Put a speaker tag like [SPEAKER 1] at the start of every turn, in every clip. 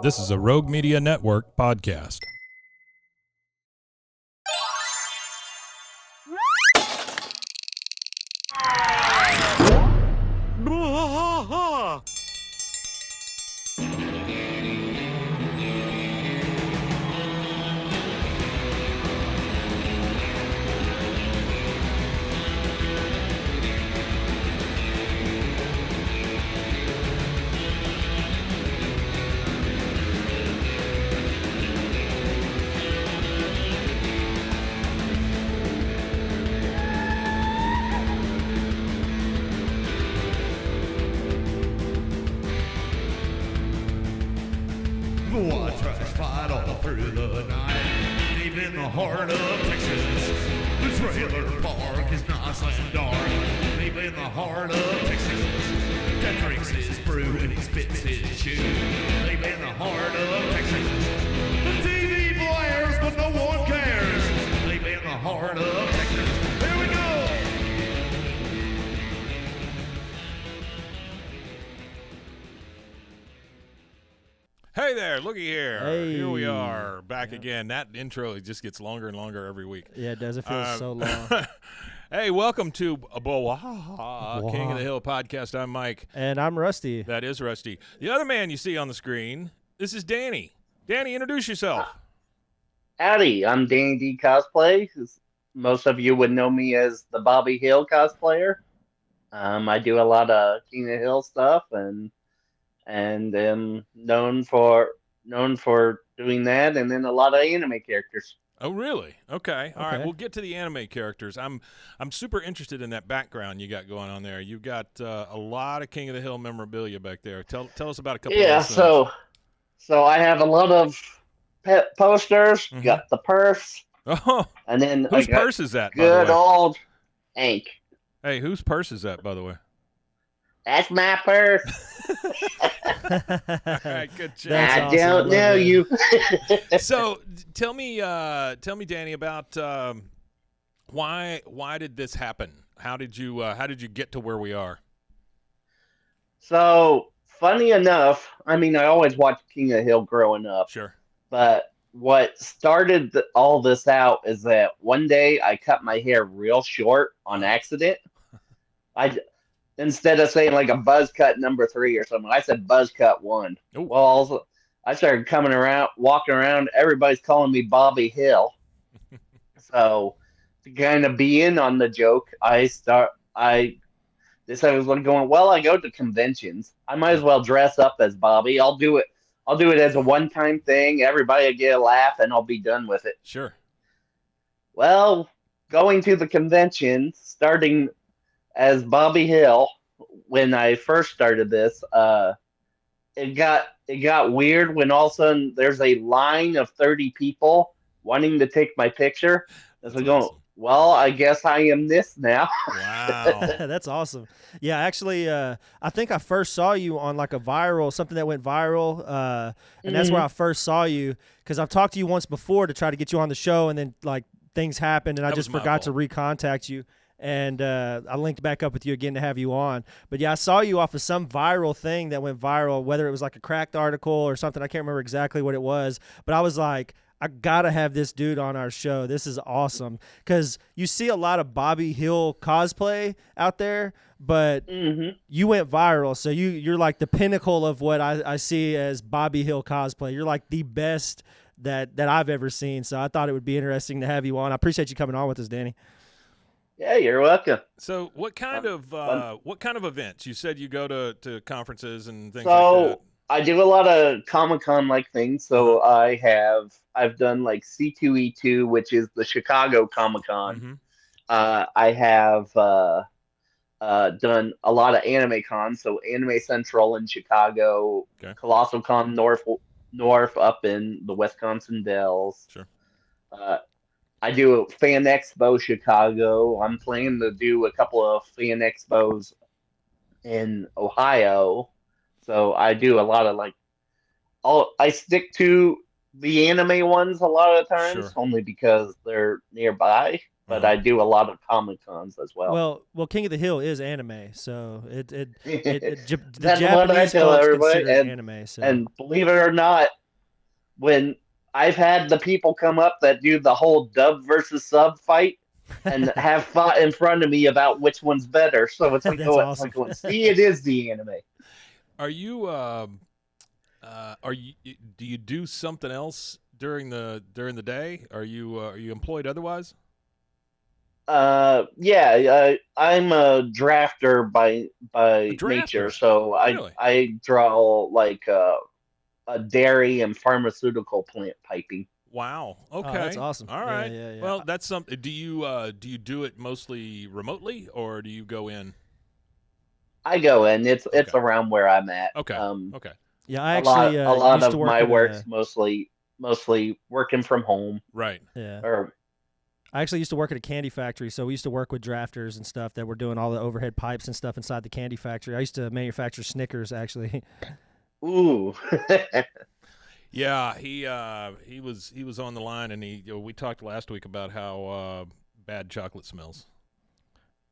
[SPEAKER 1] This is a Rogue Media Network podcast.
[SPEAKER 2] Watch us fight all through the night, deep in the heart of Texas. The trailer park is nice and dark, deep in the heart of Texas. Cat drinks his brew and he spits his chew, deep in the heart of Texas. The TV blares, but no one cares, deep in the heart of Texas. Here we go!
[SPEAKER 1] Hey there, looky here.
[SPEAKER 3] Hey.
[SPEAKER 1] Here we are, back again. That intro just gets longer and longer every week.
[SPEAKER 3] Yeah, it does. It feels so long.
[SPEAKER 1] Hey, welcome to King of the Hill podcast. I'm Mike.
[SPEAKER 3] And I'm Rusty.
[SPEAKER 1] That is Rusty. The other man you see on the screen, this is Danny. Danny, introduce yourself.
[SPEAKER 4] Howdy, I'm Danny D Cosplay. Most of you would know me as the Bobby Hill cosplayer. I do a lot of King of the Hill stuff and am known for doing that, and then a lot of anime characters.
[SPEAKER 1] Oh, really? Okay. All right.
[SPEAKER 3] Okay.
[SPEAKER 1] We'll get to the anime characters. I'm super interested in that background you got going on there. You've got a lot of King of the Hill memorabilia back there. Tell us about a couple.
[SPEAKER 4] Yeah,
[SPEAKER 1] of those
[SPEAKER 4] so I have a lot of pet posters.
[SPEAKER 1] Mhm.
[SPEAKER 4] Got the purse,
[SPEAKER 1] Oh,
[SPEAKER 4] and then
[SPEAKER 1] whose
[SPEAKER 4] I got
[SPEAKER 1] purse is that? By the
[SPEAKER 4] good
[SPEAKER 1] way?
[SPEAKER 4] old Hank.
[SPEAKER 1] Hey, whose purse is that? By the way.
[SPEAKER 4] That's my purse.
[SPEAKER 1] All right. Good job.
[SPEAKER 3] That's
[SPEAKER 4] I
[SPEAKER 3] awesome. I
[SPEAKER 4] don't
[SPEAKER 3] love
[SPEAKER 4] know
[SPEAKER 3] that.
[SPEAKER 4] you.
[SPEAKER 1] So tell me, Danny, about why did this happen? How did you get to where we are?
[SPEAKER 4] So, funny enough, I mean, I always watched King of the Hill growing up,
[SPEAKER 1] Sure.
[SPEAKER 4] but what started all this out is that one day I cut my hair real short on accident. Instead of saying like a buzz cut number 3 or something, I said buzz cut 1.
[SPEAKER 1] Ooh.
[SPEAKER 4] Well, also, I started walking around, everybody's calling me Bobby Hill. So, to kind of be in on the joke, I decided I was going, well, I go to conventions. I might as well dress up as Bobby. I'll do it as a one-time thing. Everybody will get a laugh, and I'll be done with it.
[SPEAKER 1] Sure.
[SPEAKER 4] Well, going to the convention, starting as Bobby Hill, when I first started this, it got weird when all of a sudden there's a line of 30 people wanting to take my picture. And so
[SPEAKER 1] That's
[SPEAKER 4] going,
[SPEAKER 1] awesome.
[SPEAKER 4] well, I guess I am this now.
[SPEAKER 1] Wow.
[SPEAKER 3] That's awesome. Yeah, actually, I think I first saw you on like something that went viral, and that's where I first saw you, because I've talked to you once before to try to get you on the show, and then like things happened, and I
[SPEAKER 1] That
[SPEAKER 3] just
[SPEAKER 1] was my
[SPEAKER 3] forgot to
[SPEAKER 1] fault.
[SPEAKER 3] recontact you. And I linked back up with you again to have you on. But yeah, I saw you off of some viral thing that went viral, whether it was like a cracked article or something. I can't remember exactly what it was. But I was like, I got to have this dude on our show. This is awesome. Because you see a lot of Bobby Hill cosplay out there, but you went viral. So you're like the pinnacle of what I see as Bobby Hill cosplay. You're like the best that I've ever seen. So I thought it would be interesting to have you on. I appreciate you coming on with us, Danny.
[SPEAKER 4] Yeah, you're welcome.
[SPEAKER 1] So what kind of events? You said you go to conferences and things
[SPEAKER 4] So
[SPEAKER 1] like that.
[SPEAKER 4] I do a lot of Comic-Con like things. So I've done like C2E2, which is the Chicago Comic-Con.
[SPEAKER 1] Mhm.
[SPEAKER 4] I have done a lot of Anime Con, so Anime Central in Chicago,
[SPEAKER 1] Okay.
[SPEAKER 4] Colossal Con North up in the Wisconsin Dells.
[SPEAKER 1] Sure.
[SPEAKER 4] I do a Fan Expo Chicago. I'm planning to do a couple of Fan Expos in Ohio. So I do a lot of I stick to the anime ones a lot of times,
[SPEAKER 1] Sure.
[SPEAKER 4] only because they're nearby. but I do a lot of Comic Cons as well.
[SPEAKER 3] Well, King of the Hill is anime, so the
[SPEAKER 4] That's what I
[SPEAKER 3] Japanese
[SPEAKER 4] tell
[SPEAKER 3] folks
[SPEAKER 4] everybody,
[SPEAKER 3] consider it anime. So
[SPEAKER 4] and believe it or not, when I've had the people come up that do the whole dub versus sub fight and have fought in front of me about which one's better, so it's like,
[SPEAKER 3] That's awesome.
[SPEAKER 4] see, it is the anime.
[SPEAKER 1] Are you do you do something else during the day? Are you employed otherwise?
[SPEAKER 4] Yeah, I'm a drafter by nature,
[SPEAKER 1] drafter?
[SPEAKER 4] so
[SPEAKER 1] Really?
[SPEAKER 4] I draw like a dairy and pharmaceutical plant piping.
[SPEAKER 1] Wow. Okay.
[SPEAKER 3] Oh, that's awesome.
[SPEAKER 1] All
[SPEAKER 3] Yeah,
[SPEAKER 1] right.
[SPEAKER 3] yeah.
[SPEAKER 1] Well, that's something. Do you do it mostly remotely, or do you go in?
[SPEAKER 4] I go in. It's
[SPEAKER 1] Okay.
[SPEAKER 4] around where I'm at.
[SPEAKER 1] Okay. Okay.
[SPEAKER 3] Yeah, I actually
[SPEAKER 4] a lot
[SPEAKER 3] used to
[SPEAKER 4] of
[SPEAKER 3] work
[SPEAKER 4] my
[SPEAKER 3] at
[SPEAKER 4] work's mostly working from home.
[SPEAKER 1] Right.
[SPEAKER 3] yeah.
[SPEAKER 4] Or
[SPEAKER 3] I actually used to work at a candy factory, so we used to work with drafters and stuff that were doing all the overhead pipes and stuff inside the candy factory. I used to manufacture Snickers, actually.
[SPEAKER 4] ooh,
[SPEAKER 1] Yeah. He was on the line, and we talked last week about how bad chocolate smells.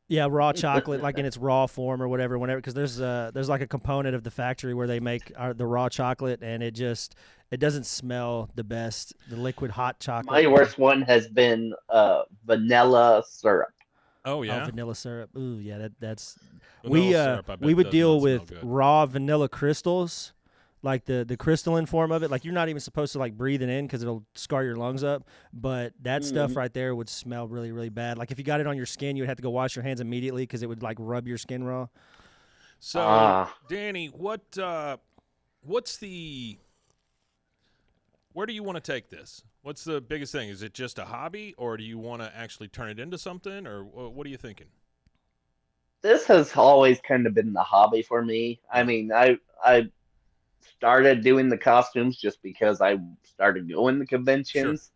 [SPEAKER 3] Yeah, raw chocolate, like in its raw form or whatever. Because there's like a component of the factory where they make the raw chocolate, and it doesn't smell the best. The liquid hot chocolate.
[SPEAKER 4] my worst one has been vanilla syrup.
[SPEAKER 1] Oh yeah.
[SPEAKER 3] Oh, vanilla syrup. Ooh, yeah, that's
[SPEAKER 1] Vanilla syrup, I bet,
[SPEAKER 3] we would
[SPEAKER 1] does
[SPEAKER 3] deal
[SPEAKER 1] not smell
[SPEAKER 3] with
[SPEAKER 1] good.
[SPEAKER 3] raw vanilla crystals, like the crystalline form of it. Like you're not even supposed to like breathe it in because it'll scar your lungs up. But that stuff right there would smell really, really bad. Like if you got it on your skin, you would have to go wash your hands immediately because it would like rub your skin raw.
[SPEAKER 1] So, Danny, what's the where do you want to take this? What's the biggest thing? Is it just a hobby, or do you want to actually turn it into something, or what are you thinking?
[SPEAKER 4] This has always kind of been the hobby for me. I mean, I started doing the costumes just because I started going to conventions,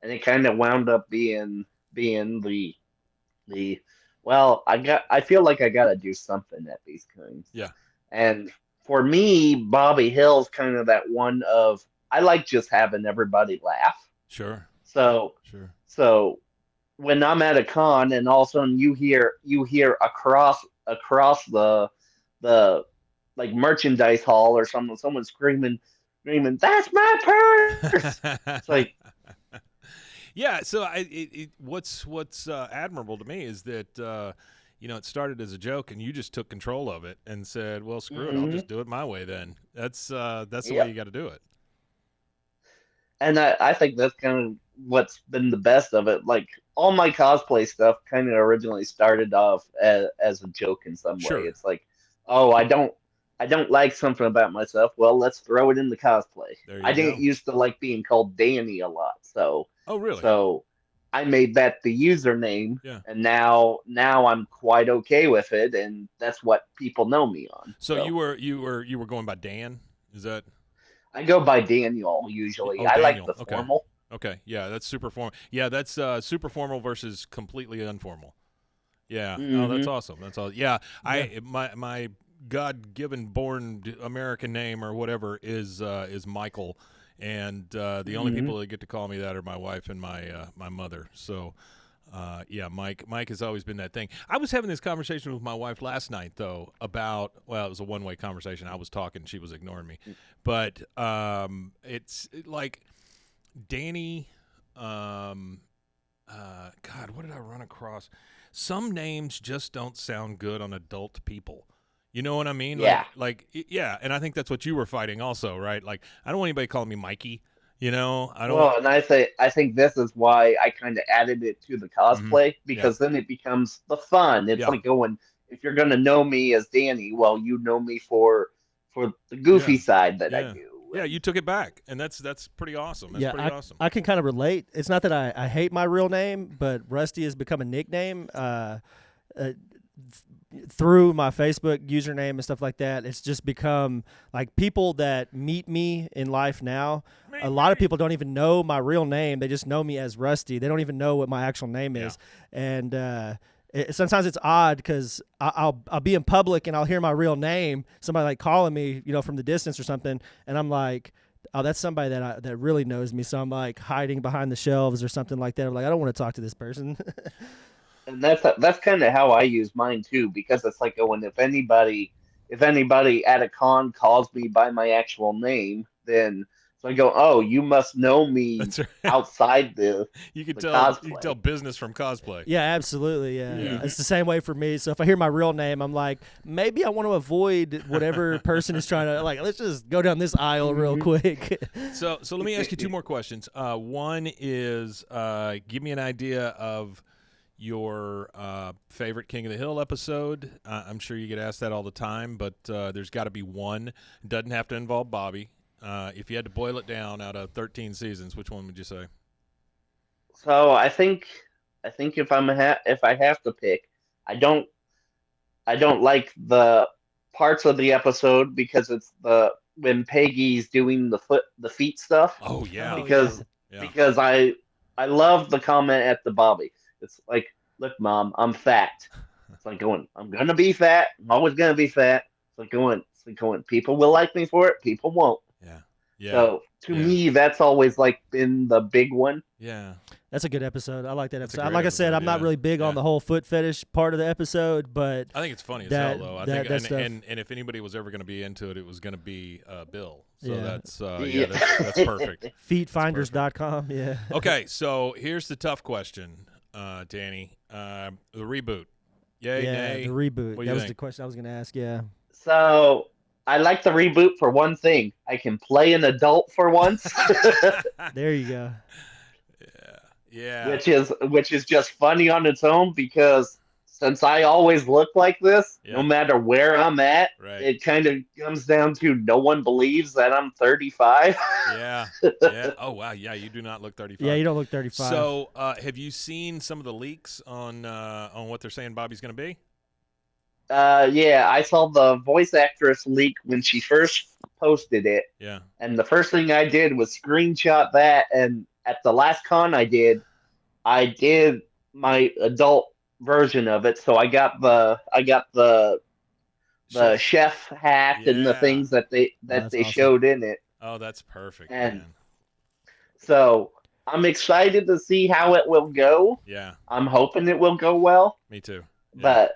[SPEAKER 4] and it kind of wound up being the well, I feel like I got to do something at these kinds.
[SPEAKER 1] Yeah.
[SPEAKER 4] And for me, Bobby Hill's kind of that one of I like just having everybody laugh.
[SPEAKER 1] Sure.
[SPEAKER 4] So
[SPEAKER 1] Sure.
[SPEAKER 4] so when I'm at a con and all of a sudden you hear across the like merchandise hall or someone screaming, that's my purse. It's like,
[SPEAKER 1] yeah. So what's admirable to me is that it started as a joke, and you just took control of it and said, "Well, screw it, I'll just do it my way." Then that's the way you got to do it.
[SPEAKER 4] And I think that's kind of what's been the best of it. Like all my cosplay stuff kind of originally started off as a joke in some way. It's like, oh, I don't like something about myself. Well, let's throw it in the cosplay. I didn't used to like being called Danny a lot, so
[SPEAKER 1] oh really?
[SPEAKER 4] So I made that the username, and now I'm quite okay with it, and that's what people know me on.
[SPEAKER 1] So you were going by Dan? Is that?
[SPEAKER 4] I go by Daniel usually.
[SPEAKER 1] Oh,
[SPEAKER 4] I
[SPEAKER 1] Daniel.
[SPEAKER 4] like the formal.
[SPEAKER 1] Okay, yeah, that's super formal. Yeah, that's super formal versus completely informal. Yeah, no, that's awesome. That's all. Yeah, my God-given born American name or whatever is Michael, and the only people that get to call me that are my wife and my mother. So. Mike has always been that thing. I was having this conversation with my wife last night, though, about, well, it was a one-way conversation. I was talking, she was ignoring me. But it's like Danny, God, what did I run across? Some names just don't sound good on adult people. You know what I mean?
[SPEAKER 4] Yeah.
[SPEAKER 1] Yeah, and I think that's what you were fighting also, right? Like, I don't want anybody calling me Mikey. I don't.
[SPEAKER 4] Well, and I think this is why I kind of added it to the cosplay because then it becomes the fun. It's like going, if you're gonna know me as Danny, well, you know me for the goofy side that I do.
[SPEAKER 1] Yeah, you took it back, and that's pretty awesome. That's pretty awesome.
[SPEAKER 3] I can kind of relate. It's not that I hate my real name, but Rusty has become a nickname. Through my Facebook username and stuff like that, it's just become like people that meet me in life now. A lot of people don't even know my real name. They just know me as Rusty. They don't even know what my actual name is. And sometimes it's odd because I'll be in public and I'll hear my real name, somebody like calling me, from the distance or something, and I'm like, oh, that's somebody that really knows me. So I'm like hiding behind the shelves or something like that. I'm like, I don't want to talk to this person.
[SPEAKER 4] And that's kind of how I use mine too, because it's like, oh, and if anybody at a con calls me by my actual name, then so I go, oh, you must know me
[SPEAKER 1] That's right.
[SPEAKER 4] outside the
[SPEAKER 1] You could
[SPEAKER 4] the
[SPEAKER 1] tell you could
[SPEAKER 4] cosplay.
[SPEAKER 1] tell business from cosplay.
[SPEAKER 3] Yeah, absolutely. Yeah.
[SPEAKER 1] Yeah.
[SPEAKER 3] It's the same way for me. So if I hear my real name, I'm like, maybe I want to avoid whatever person is trying to like. Let's just go down this aisle real quick.
[SPEAKER 1] So let me ask you two more questions. One is give me an idea of your favorite King of the Hill episode. I'm sure you get asked that all the time, but there's got to be one. It doesn't have to involve Bobby. If you had to boil it down out of 13 seasons, which one would you say?
[SPEAKER 4] So I think if I have to pick, I don't I don't like the parts of the episode because it's the when Peggy's doing the feet stuff
[SPEAKER 1] Oh yeah,
[SPEAKER 3] Oh,
[SPEAKER 4] because
[SPEAKER 1] yeah.
[SPEAKER 4] because I love the comment at the Bobby. It's like, look, Mom, I'm fat. It's like going, I'm gonna be fat. I'm always gonna be fat. It's like going. People will like me for it. People won't.
[SPEAKER 1] Yeah, yeah,
[SPEAKER 4] So to
[SPEAKER 1] yeah.
[SPEAKER 4] me, that's always like been the big one.
[SPEAKER 1] yeah.
[SPEAKER 3] That's a good episode. I like that
[SPEAKER 1] That's a
[SPEAKER 3] episode.
[SPEAKER 1] great
[SPEAKER 3] Like I said,
[SPEAKER 1] episode,
[SPEAKER 3] I'm not
[SPEAKER 1] yeah.
[SPEAKER 3] really big on
[SPEAKER 1] Yeah.
[SPEAKER 3] the whole foot fetish part of the episode, but
[SPEAKER 1] I think it's funny as
[SPEAKER 3] That-
[SPEAKER 1] hell, though. I
[SPEAKER 3] that-
[SPEAKER 1] think,
[SPEAKER 3] that
[SPEAKER 1] and,
[SPEAKER 3] stuff-
[SPEAKER 1] and if anybody was ever going to be into it, it was going to be Bill. So
[SPEAKER 3] Yeah.
[SPEAKER 1] that's
[SPEAKER 4] Yeah.
[SPEAKER 1] that's perfect.
[SPEAKER 3] feetfinders.com. Yeah.
[SPEAKER 1] Okay, so here's the tough question, Danny. The reboot, yay,
[SPEAKER 3] Yeah,
[SPEAKER 1] nay?
[SPEAKER 3] the reboot.
[SPEAKER 1] What do
[SPEAKER 3] That
[SPEAKER 1] you
[SPEAKER 3] was
[SPEAKER 1] think?
[SPEAKER 3] the question I was going to ask. Yeah.
[SPEAKER 4] So I like the reboot for one thing. I can play an adult for once,
[SPEAKER 3] There you go.
[SPEAKER 1] Yeah,
[SPEAKER 4] which is just funny on its own because since I always look like this,
[SPEAKER 1] Yeah.
[SPEAKER 4] no matter where I'm at,
[SPEAKER 1] right.
[SPEAKER 4] it kind of comes down to no one believes that I'm 35.
[SPEAKER 1] Yeah, yeah. Oh wow, yeah. You do not look 35.
[SPEAKER 3] Yeah, you don't look 35.
[SPEAKER 1] So, have you seen some of the leaks on what they're saying Bobby's going to be?
[SPEAKER 4] Yeah, I saw the voice actress leak when she first posted it,
[SPEAKER 1] Yeah.
[SPEAKER 4] and the first thing I did was screenshot that. And at the last con I did my adult version of it. So I got the chef hat and the
[SPEAKER 1] Yeah.
[SPEAKER 4] things that they
[SPEAKER 3] that's awesome.
[SPEAKER 4] showed in it.
[SPEAKER 1] Oh, that's perfect,
[SPEAKER 4] And-
[SPEAKER 1] man.
[SPEAKER 4] So I'm excited to see how it will go.
[SPEAKER 1] Yeah,
[SPEAKER 4] I'm hoping it will go well.
[SPEAKER 1] me too. Yeah.
[SPEAKER 4] But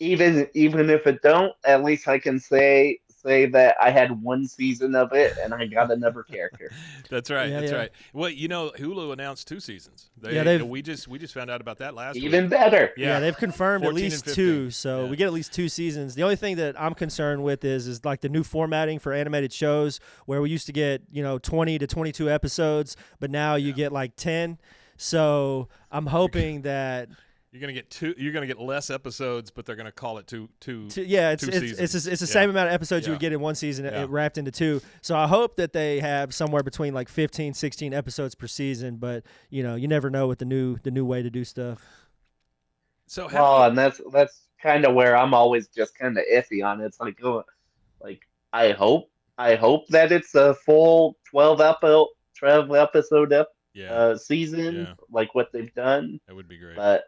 [SPEAKER 4] even if it don't, at least I can say that I had one season of it and I got another character.
[SPEAKER 1] That's right.
[SPEAKER 3] Yeah,
[SPEAKER 1] That's
[SPEAKER 3] yeah.
[SPEAKER 1] right. Well, Hulu announced 2 seasons.
[SPEAKER 3] Yeah, they've-
[SPEAKER 1] we just found out about that last
[SPEAKER 4] Even
[SPEAKER 1] week.
[SPEAKER 4] better.
[SPEAKER 3] Yeah, they've confirmed at
[SPEAKER 1] 14
[SPEAKER 3] least
[SPEAKER 1] and
[SPEAKER 3] 2,
[SPEAKER 1] 15.
[SPEAKER 3] so
[SPEAKER 1] Yeah.
[SPEAKER 3] we get at least 2 seasons. The only thing that I'm concerned with is like the new formatting for animated shows, where we used to get 20 to 22 episodes, but now you get like 10. So I'm hoping that
[SPEAKER 1] You're gonna get 2. You're gonna get less episodes, but they're gonna call it two.
[SPEAKER 3] yeah, it's
[SPEAKER 1] 2
[SPEAKER 3] it's
[SPEAKER 1] seasons.
[SPEAKER 3] the
[SPEAKER 1] Yeah.
[SPEAKER 3] same amount of episodes you
[SPEAKER 1] Yeah.
[SPEAKER 3] would get in one season,
[SPEAKER 1] Yeah.
[SPEAKER 3] it wrapped into 2. So I hope that they have somewhere between like 15, 16 episodes per season. But you never know with the new way to do stuff.
[SPEAKER 1] So
[SPEAKER 4] Well, and that's kind of where I'm always just kind of iffy on it. It's like, oh, like I hope that it's a full 12 episode
[SPEAKER 1] yeah,
[SPEAKER 4] season
[SPEAKER 1] Yeah.
[SPEAKER 4] like what they've done.
[SPEAKER 1] that would be great.
[SPEAKER 4] But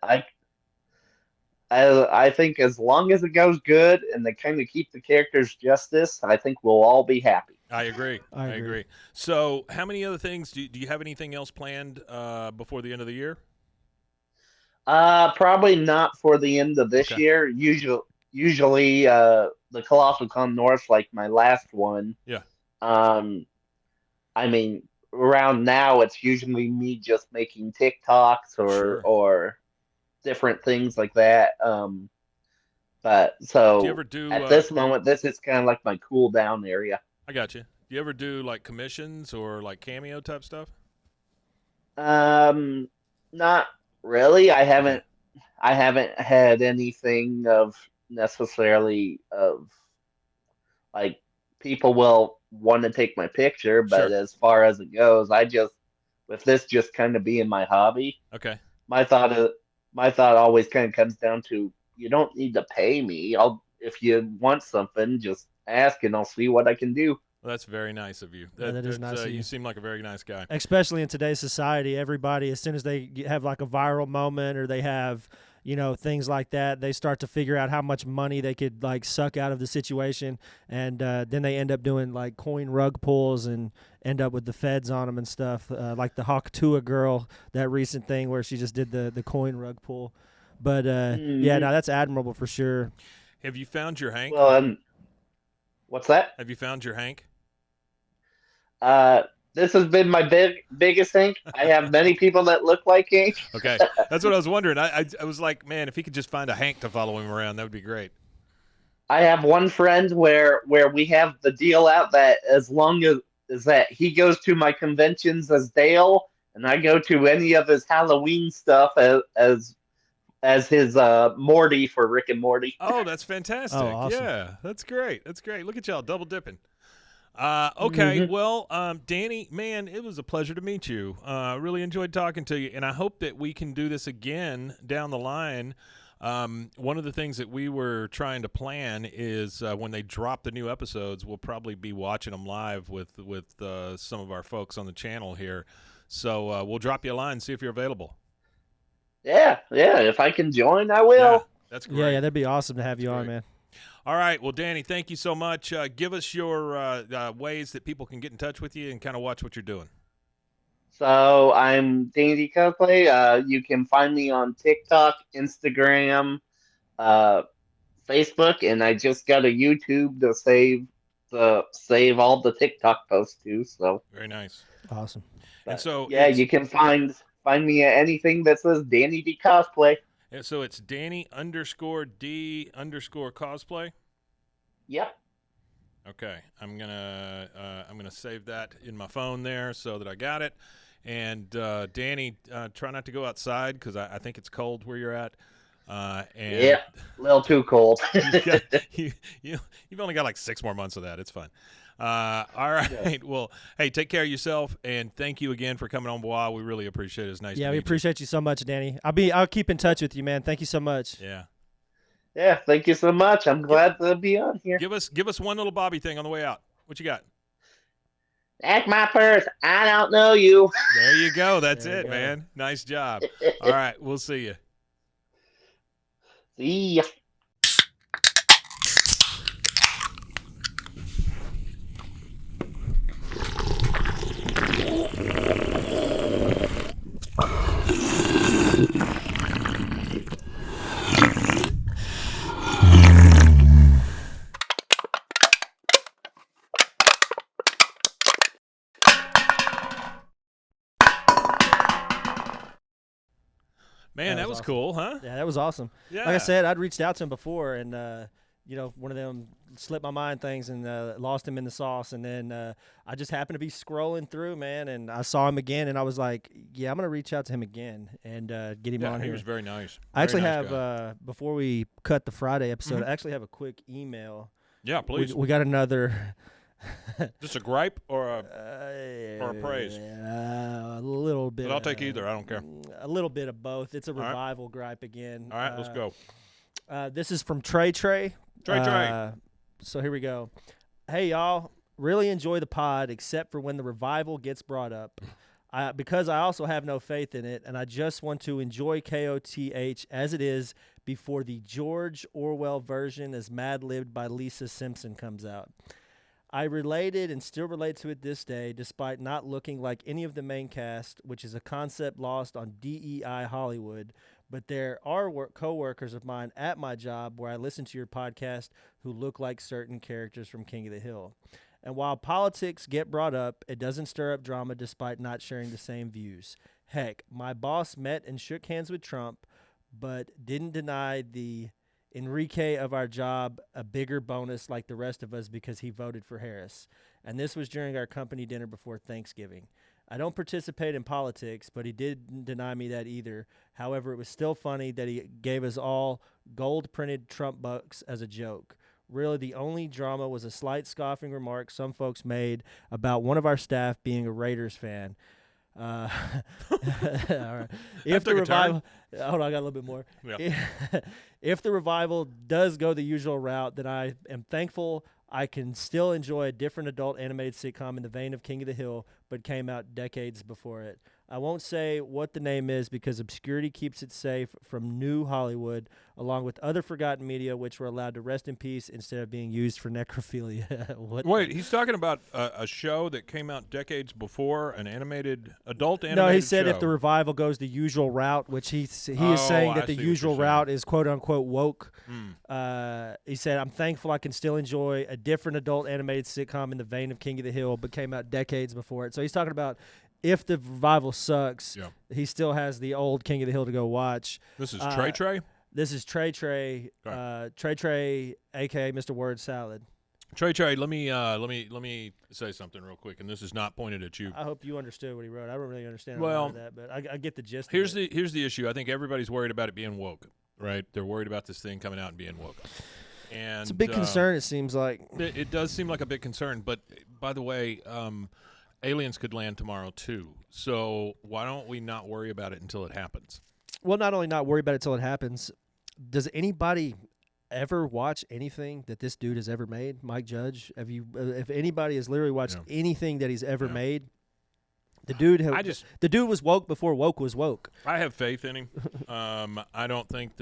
[SPEAKER 4] I think as long as it goes good and they kind of keep the characters justice, I think we'll all be happy.
[SPEAKER 1] I agree.
[SPEAKER 3] I agree.
[SPEAKER 1] agree. So, how many other things do you have anything else planned before the end of the year?
[SPEAKER 4] Probably not for the end of this
[SPEAKER 1] Okay.
[SPEAKER 4] year. Usually, the Colossal Con North, like my last one.
[SPEAKER 1] Yeah.
[SPEAKER 4] I mean, around now, it's usually me just making TikToks
[SPEAKER 1] Sure.
[SPEAKER 4] or different things like that. But so
[SPEAKER 1] Do you ever do?
[SPEAKER 4] at this moment, this is kind of like my cool down area.
[SPEAKER 1] I got you. Do you ever do like commissions or like cameo type stuff?
[SPEAKER 4] Not really. I haven't had anything of necessarily of like people will want to take my picture, but
[SPEAKER 1] Sure.
[SPEAKER 4] as far as it goes, with this just kind of being my hobby,
[SPEAKER 1] Okay.
[SPEAKER 4] my thought always kind of comes down to you don't need to pay me. If you want something, just ask and I'll see what I can do.
[SPEAKER 1] Well, that's very nice of you.
[SPEAKER 3] That is nice of you.
[SPEAKER 1] You seem like a very nice guy.
[SPEAKER 3] Especially in today's society, everybody, as soon as they have like a viral moment or they have, things like that, they start to figure out how much money they could like suck out of the situation, and then they end up doing like coin rug pulls and end up with the feds on them and stuff, like the Hawktua girl, that recent thing where she just did the coin rug pull. But yeah, no, that's admirable for sure.
[SPEAKER 1] Have you found your Hank?
[SPEAKER 4] Well, what's that?
[SPEAKER 1] Have you found your Hank?
[SPEAKER 4] This has been my biggest Hank. I have many people that look like Hank.
[SPEAKER 1] Okay, that's what I was wondering. I was like, man, if he could just find a Hank to follow him around, that would be great.
[SPEAKER 4] I have one friend where we have the deal out that as long as that he goes to my conventions as Dale, and I go to any of his Halloween stuff as his Morty for Rick and Morty.
[SPEAKER 1] Oh, that's fantastic.
[SPEAKER 3] Oh, awesome.
[SPEAKER 1] Yeah, that's great. That's great. Look at y'all double dipping. Okay, well, Danny, man, it was a pleasure to meet you. Really enjoyed talking to you, and I hope that we can do this again down the line. One of the things that we were trying to plan is when they drop the new episodes, we'll probably be watching them live with some of our folks on the channel here. So we'll drop you a line, see if you're available.
[SPEAKER 4] Yeah. If I can join, I will.
[SPEAKER 1] Yeah, that's great.
[SPEAKER 3] Yeah, that'd be awesome to have you on, man.
[SPEAKER 1] All right. Well, Danny, thank you so much. Give us your ways that people can get in touch with you and kind of watch what you're doing.
[SPEAKER 4] So I'm Danny Cosplay. You can find me on TikTok, Instagram, Facebook, and I just got a YouTube to save all the TikTok posts too. So
[SPEAKER 1] very nice.
[SPEAKER 3] Awesome.
[SPEAKER 1] And so
[SPEAKER 4] yeah, you can find me at anything that says Danny D Cosplay.
[SPEAKER 1] And so it's Danny_D_cosplay.
[SPEAKER 4] Yep.
[SPEAKER 1] Okay, I'm gonna save that in my phone there so that I got it. And Danny, try not to go outside because I think it's cold where you're at. And
[SPEAKER 4] yeah, a little too cold.
[SPEAKER 1] you've only got like 6 more months of that. It's fine. All right. Yeah. Well, hey, take care of yourself, and thank you again for coming on Bois. We really appreciate it. It's nice.
[SPEAKER 3] Yeah,
[SPEAKER 1] to
[SPEAKER 3] we
[SPEAKER 1] meet
[SPEAKER 3] appreciate you so much, Danny. I'll keep in touch with you, man. Thank you so much.
[SPEAKER 1] Yeah.
[SPEAKER 4] Yeah, thank you so much. I'm glad to be on here.
[SPEAKER 1] Give us one little Bobby thing on the way out. What you got?
[SPEAKER 4] That's my purse. I don't know you.
[SPEAKER 1] There you go. That's it, man. Nice job. All right, we'll see you.
[SPEAKER 4] See ya.
[SPEAKER 1] Man, that was
[SPEAKER 3] awesome.
[SPEAKER 1] Cool, huh?
[SPEAKER 3] Yeah, that was awesome.
[SPEAKER 1] Yeah.
[SPEAKER 3] Like I said, I'd reached out to him before, and one of them slipped my mind things and lost him in the sauce. And then I just happened to be scrolling through, man, and I saw him again, and I was like, yeah, I'm gonna reach out to him again and get him on here.
[SPEAKER 1] He was very nice.
[SPEAKER 3] I actually
[SPEAKER 1] nice
[SPEAKER 3] have before we cut the Friday episode, I actually have a quick email.
[SPEAKER 1] Yeah, please.
[SPEAKER 3] We got another.
[SPEAKER 1] Just a gripe or a praise?
[SPEAKER 3] A little bit.
[SPEAKER 1] But I'll take either. I don't care.
[SPEAKER 3] A little bit of both. It's a revival gripe again.
[SPEAKER 1] All right, let's go.
[SPEAKER 3] This is from Trey.
[SPEAKER 1] Trey.
[SPEAKER 3] So here we go. Hey, y'all. Really enjoy the pod, except for when the revival gets brought up. Because I also have no faith in it, and I just want to enjoy KOTH as it is before the George Orwell version as mad-libbed by Lisa Simpson comes out. I related and still relate to it this day, despite not looking like any of the main cast, which is a concept lost on DEI Hollywood. But there are co-workers of mine at my job where I listen to your podcast who look like certain characters from King of the Hill. And while politics get brought up, it doesn't stir up drama despite not sharing the same views. Heck, my boss met and shook hands with Trump, but didn't deny the Enrique of our job a bigger bonus like the rest of us because he voted for Harris. And this was during our company dinner before Thanksgiving. I don't participate in politics, but he didn't deny me that either. However, it was still funny that he gave us all gold-printed Trump bucks as a joke. Really, the only drama was a slight scoffing remark some folks made about one of our staff being a Raiders fan. All right. If the revival, hold on, I got a little bit more.
[SPEAKER 1] Yeah.
[SPEAKER 3] If the revival does go the usual route, then I am thankful I can still enjoy a different adult animated sitcom in the vein of King of the Hill, but came out decades before it. I won't say what the name is because obscurity keeps it safe from new Hollywood, along with other forgotten media which were allowed to rest in peace instead of being used for necrophilia.
[SPEAKER 1] Wait, he's talking about a show that came out decades before, an adult animated
[SPEAKER 3] No, he said
[SPEAKER 1] show.
[SPEAKER 3] if the revival goes the usual route, which he is saying
[SPEAKER 1] I
[SPEAKER 3] that
[SPEAKER 1] see
[SPEAKER 3] the
[SPEAKER 1] what you're
[SPEAKER 3] usual
[SPEAKER 1] saying.
[SPEAKER 3] route is quote unquote woke. He said, "I'm thankful I can still enjoy a different adult animated sitcom in the vein of King of the Hill, but came out decades before it." So he's talking about if the revival sucks,
[SPEAKER 1] Yeah.
[SPEAKER 3] he still has the old King of the Hill to go watch.
[SPEAKER 1] This is Trey Trey?
[SPEAKER 3] This is Trey, aka Mr. Word Salad.
[SPEAKER 1] Trey, let me say something real quick, and this is not pointed at you.
[SPEAKER 3] I hope you understood what he wrote. I don't really understand a
[SPEAKER 1] Well,
[SPEAKER 3] lot of that, but I get the gist.
[SPEAKER 1] Here's
[SPEAKER 3] of it.
[SPEAKER 1] the issue. I think everybody's worried about it being woke, right? They're worried about this thing coming out and being woke. And
[SPEAKER 3] It's a big concern. It seems like.
[SPEAKER 1] It does seem like a big concern, but by the way, aliens could land tomorrow too. So why don't we not worry about it until it happens?
[SPEAKER 3] Well, not only not worry about it till it happens. Does anybody ever watch anything that this dude has ever made? Mike Judge, have you? If anybody has literally watched anything that he's ever made, the dude. The dude was woke before woke was woke.
[SPEAKER 1] I have faith in him. I don't think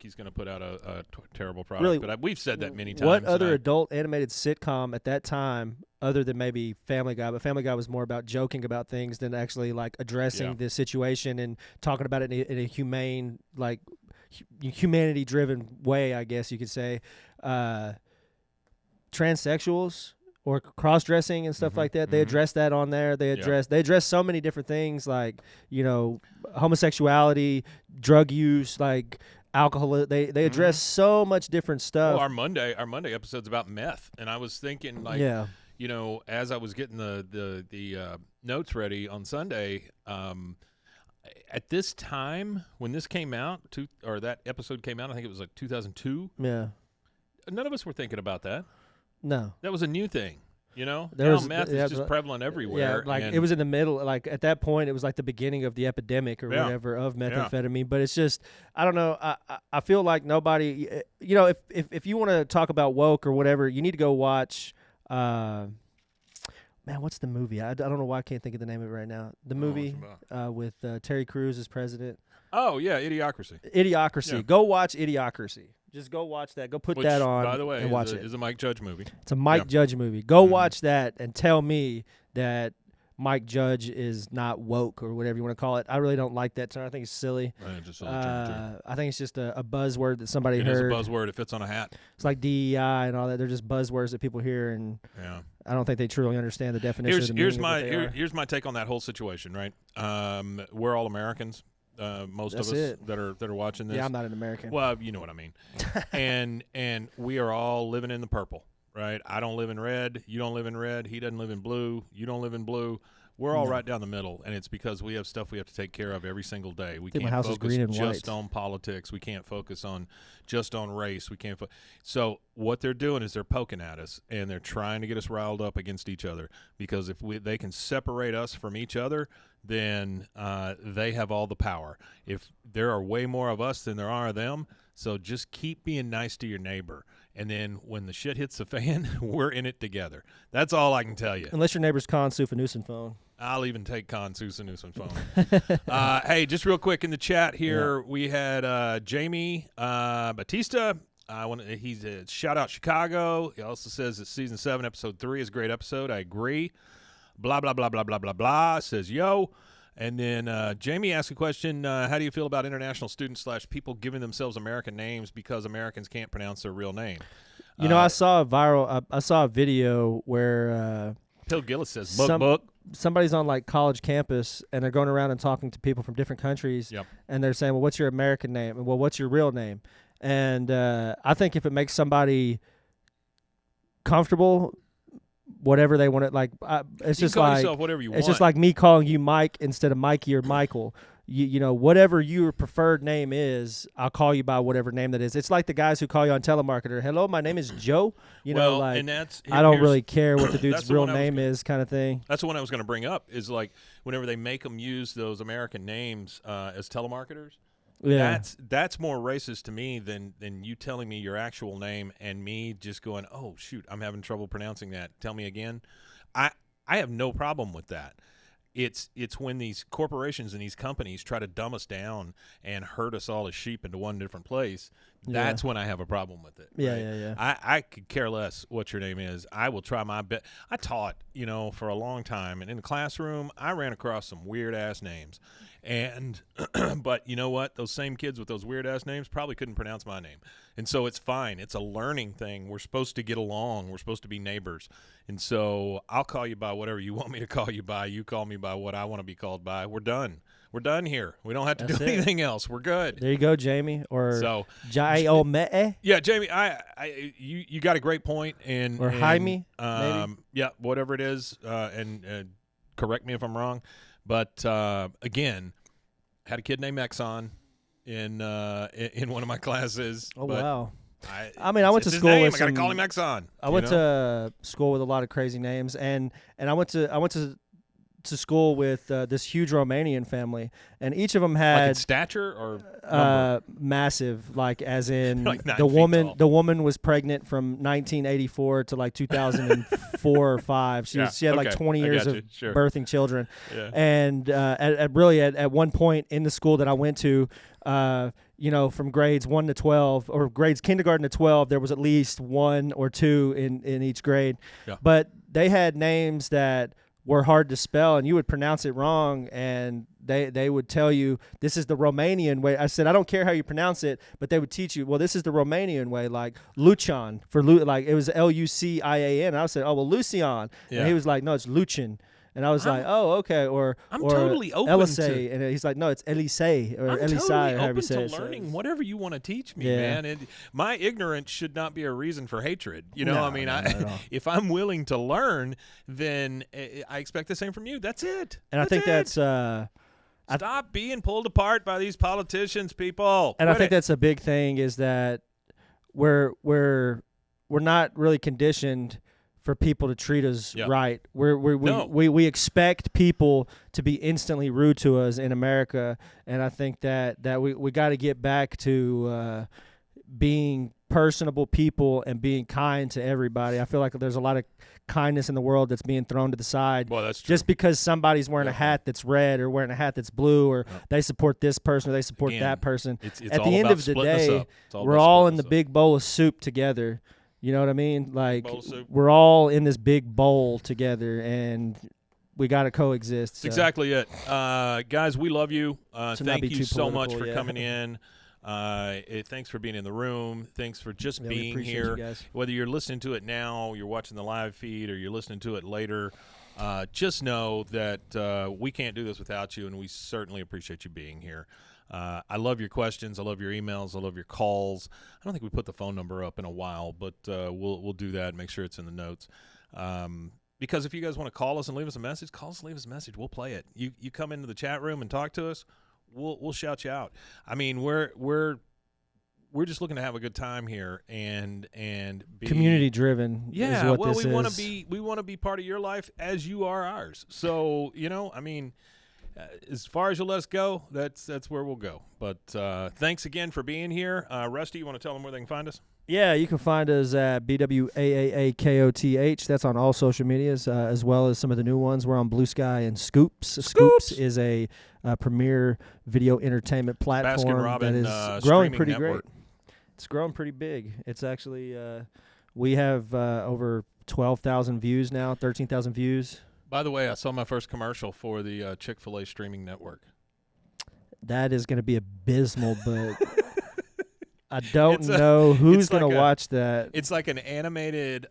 [SPEAKER 1] he's going to put out a terrible product.
[SPEAKER 3] Really,
[SPEAKER 1] but we've said that many times.
[SPEAKER 3] What other adult animated sitcom at that time, other than maybe Family Guy, but Family Guy was more about joking about things than actually like addressing the situation and talking about it in a humane, like humanity-driven way, I guess you could say. Transsexuals or cross-dressing and stuff like that. They address that on there. They address so many different things, like, you know, homosexuality, drug use, like alcohol. They address so much different stuff.
[SPEAKER 1] Well, our Monday episode's about meth, and I was thinking, like, you know, as I was getting the notes ready on Sunday, at this time when this came out, or that episode came out, I think it was like 2002.
[SPEAKER 3] Yeah.
[SPEAKER 1] None of us were thinking about that.
[SPEAKER 3] No.
[SPEAKER 1] That was a new thing, you know? Meth is just prevalent everywhere.
[SPEAKER 3] Yeah, like it was in the middle. Like at that point, it was like the beginning of the epidemic or whatever of methamphetamine. But it's just, I don't know. I feel like nobody, you know, if you want to talk about woke or whatever, you need to go watch, man, what's the movie? I don't know why I can't think of the name of it right now. The movie with Terry Crews as president.
[SPEAKER 1] Oh, yeah, Idiocracy.
[SPEAKER 3] Idiocracy.
[SPEAKER 1] Yeah.
[SPEAKER 3] Go watch Idiocracy. Just go watch that. Go put that on.
[SPEAKER 1] By the way,
[SPEAKER 3] and watch it.
[SPEAKER 1] Is a Mike Judge movie.
[SPEAKER 3] It's a Mike Judge movie. Go watch that and tell me that Mike Judge is not woke or whatever you want to call it. I really don't like that term. I think it's silly. I think it's just a buzzword that somebody heard.
[SPEAKER 1] It is a buzzword. It fits on a hat.
[SPEAKER 3] It's like DEI and all that. They're just buzzwords that people hear, and I don't think they truly understand the definition of the meaning of what they are.
[SPEAKER 1] Here's my take on that whole situation, right? We're all Americans. Most of us that are watching this.
[SPEAKER 3] Yeah, I'm not an American.
[SPEAKER 1] Well, you know what I mean. and we are all living in the purple, right? I don't live in red. You don't live in red. He doesn't live in blue. You don't live in blue. We're all right down the middle, and it's because we have stuff we have to take care of every single day. We can't focus just on politics. We can't focus on just on race. We can't. So what they're doing is they're poking at us, and they're trying to get us riled up against each other. Because if they can separate us from each other, then they have all the power. If there are way more of us than there are of them, so just keep being nice to your neighbor. And then when the shit hits the fan, we're in it together. That's all I can tell you.
[SPEAKER 3] Unless your neighbor's Con Sufanusen phone.
[SPEAKER 1] I'll even take Con Susanusen phone. Hey, just real quick in the chat here, we had Jamie Batista. He's a shout out Chicago. He also says that season 7, episode 3 is a great episode. I agree. Blah blah blah blah blah blah blah. Says yo. And then Jamie asked a question, how do you feel about international students / people giving themselves American names because Americans can't pronounce their real name?
[SPEAKER 3] You know, I saw a video where
[SPEAKER 1] Phil Gillis says, book.
[SPEAKER 3] Somebody's on like college campus and they're going around and talking to people from different countries.
[SPEAKER 1] Yep. And
[SPEAKER 3] they're saying, well, what's your American name? And well, what's your real name? And I think if it makes somebody comfortable, whatever they want to, like, it's just like
[SPEAKER 1] whatever you want.
[SPEAKER 3] It's just like me calling you Mike instead of Mikey or Michael. You know, whatever your preferred name is, I'll call you by whatever name that is. It's like the guys who call you on telemarketer. Hello, my name is Joe. You know, like,
[SPEAKER 1] and
[SPEAKER 3] I don't really care what the dude's real name is, kind of thing.
[SPEAKER 1] That's the one I was going to bring up. Is like whenever they make them use those American names as telemarketers,
[SPEAKER 3] Yeah.
[SPEAKER 1] That's more racist to me than you telling me your actual name and me just going, oh shoot, I'm having trouble pronouncing that. Tell me again. I have no problem with that. It's when these corporations and these companies try to dumb us down and herd us all as sheep into one different place. That's when I have a problem with it.
[SPEAKER 3] Yeah,
[SPEAKER 1] right?
[SPEAKER 3] yeah.
[SPEAKER 1] I could care less what your name is. I will try my best. I taught, for a long time, and in the classroom, I ran across some weird ass names. And but you know what? Those same kids with those weird ass names probably couldn't pronounce my name. And so it's fine. It's a learning thing. We're supposed to get along. We're supposed to be neighbors. And so I'll call you by whatever you want me to call you by. You call me by what I want to be called by. We're done. We're done here. We don't have to do anything else. We're good.
[SPEAKER 3] There you go, Jamie. Or
[SPEAKER 1] so
[SPEAKER 3] Jaiome.
[SPEAKER 1] Yeah, Jamie, you got a great point.
[SPEAKER 3] Or Jaime, maybe?
[SPEAKER 1] Yeah, whatever it is. And correct me if I'm wrong. But again, had a kid named Exxon in one of my classes.
[SPEAKER 3] Oh,
[SPEAKER 1] but
[SPEAKER 3] wow.
[SPEAKER 1] I
[SPEAKER 3] went to school with
[SPEAKER 1] I got to call him Exxon.
[SPEAKER 3] I went to school with a lot of crazy names, and I went to school with this huge Romanian family, and each of them had
[SPEAKER 1] like in stature or number?
[SPEAKER 3] Massive, like as in
[SPEAKER 1] like 9
[SPEAKER 3] the
[SPEAKER 1] feet
[SPEAKER 3] woman.
[SPEAKER 1] tall.
[SPEAKER 3] The woman was pregnant from 1984 to like 2004 or 5. She had like 20 years of birthing children, and at one point in the school that I went to. From grades 1 to 12 or grades kindergarten to 12, there was at least 1 or 2 in each grade. Yeah. But they had names that were hard to spell, and you would pronounce it wrong, and they would tell you, this is the Romanian way. I said, I don't care how you pronounce it, but they would teach you, well, this is the Romanian way, like Lucian, like it was Lucian. I said, oh, well, Lucian. Yeah. And he was like, no, it's Luchin. And I was like, oh, okay. Or
[SPEAKER 1] totally open
[SPEAKER 3] Elise,
[SPEAKER 1] to.
[SPEAKER 3] And he's like, no, it's Elise or Elise.
[SPEAKER 1] Totally
[SPEAKER 3] or however you
[SPEAKER 1] open
[SPEAKER 3] say
[SPEAKER 1] to
[SPEAKER 3] it.
[SPEAKER 1] learning whatever you want to teach me, man. My ignorance should not be a reason for hatred. If I'm willing to learn, then I expect the same from you. That's it.
[SPEAKER 3] And I think that's
[SPEAKER 1] stop being pulled apart by these politicians, people.
[SPEAKER 3] And I think that's a big thing is that we're not really conditioned for people to treat us right. We expect people to be instantly rude to us in America, and I think that we got to get back to being personable people and being kind to everybody. I feel like there's a lot of kindness in the world that's being thrown to the side.
[SPEAKER 1] Well, that's true.
[SPEAKER 3] Just because somebody's wearing a hat that's red or wearing a hat that's blue or they support this person or they support that person.
[SPEAKER 1] It's
[SPEAKER 3] at
[SPEAKER 1] all
[SPEAKER 3] the end
[SPEAKER 1] about
[SPEAKER 3] of the
[SPEAKER 1] splitting us
[SPEAKER 3] day,
[SPEAKER 1] up.
[SPEAKER 3] we're all in the big bowl of soup together. You know what I mean? Like, we're all in this big bowl together, and we got to coexist.
[SPEAKER 1] That's exactly it. Guys, we love you. Thank you so much for coming in. Thanks for being in the room. Thanks for just being here. Whether you're listening to it now, you're watching the live feed, or you're listening to it later, just know that we can't do this without you, and we certainly appreciate you being here. I love your questions. I love your emails. I love your calls. I don't think we put the phone number up in a while, but we'll do that and make sure it's in the notes. Because if you guys want to call us and leave us a message, call us and leave us a message. We'll play it. You come into the chat room and talk to us, we'll shout you out. I mean, we're just looking to have a good time here and be
[SPEAKER 3] community driven.
[SPEAKER 1] Yeah,
[SPEAKER 3] is what
[SPEAKER 1] well,
[SPEAKER 3] this
[SPEAKER 1] we want to be part of your life as you are ours. So as far as you'll let us go, that's where we'll go. But thanks again for being here. Rusty, you want to tell them where they can find us?
[SPEAKER 3] Yeah, you can find us at BWAAAKOTH. That's on all social medias, as well as some of the new ones. We're on Blue Sky and Scoops. Scoops is a premier video entertainment platform that is growing pretty
[SPEAKER 1] network.
[SPEAKER 3] great. It's growing pretty big. It's actually we have over 12,000 views now, 13,000 views.
[SPEAKER 1] By the way, I saw my first commercial for the Chick-fil-A streaming network.
[SPEAKER 3] That is going to be abysmal, but I don't know who's going to watch that.
[SPEAKER 1] It's like an animated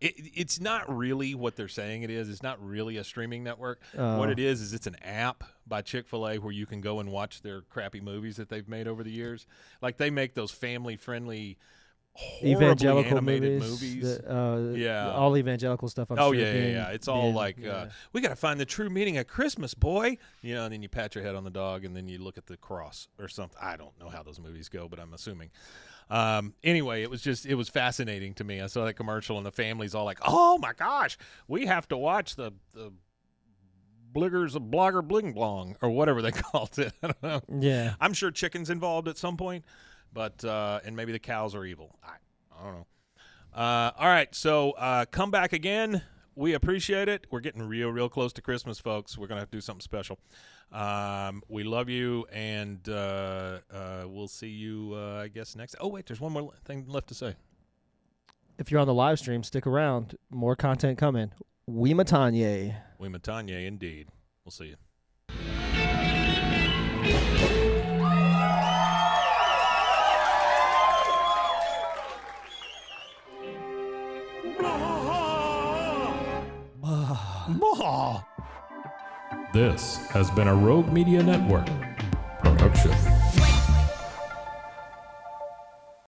[SPEAKER 1] it's not really what they're saying it is. It's not really a streaming network. What it is it's an app by Chick-fil-A where you can go and watch their crappy movies that they've made over the years. Like they make those family-friendly
[SPEAKER 3] evangelical
[SPEAKER 1] movies.
[SPEAKER 3] All evangelical stuff. I'm sure
[SPEAKER 1] it's all we got to find the true meaning of Christmas, boy. And then you pat your head on the dog, and then you look at the cross or something. I don't know how those movies go, but I'm assuming. Anyway, it was fascinating to me. I saw that commercial, and the family's all like, "Oh my gosh, we have to watch the blogger bling blong or whatever they called it. I don't know.
[SPEAKER 3] Yeah.
[SPEAKER 1] I'm sure chicken's involved at some point, but and maybe the cows are evil. I don't know. All right, so come back again. We appreciate it. We're getting real close to Christmas, folks. We're gonna have to do something special. We love you, and we'll see you, I guess, next. Oh wait, there's one more thing left to say.
[SPEAKER 3] If you're on the live stream, stick around. More content coming. We Matanye.
[SPEAKER 1] We Matanye, indeed. We'll see you. This has been a Rogue Media Network production.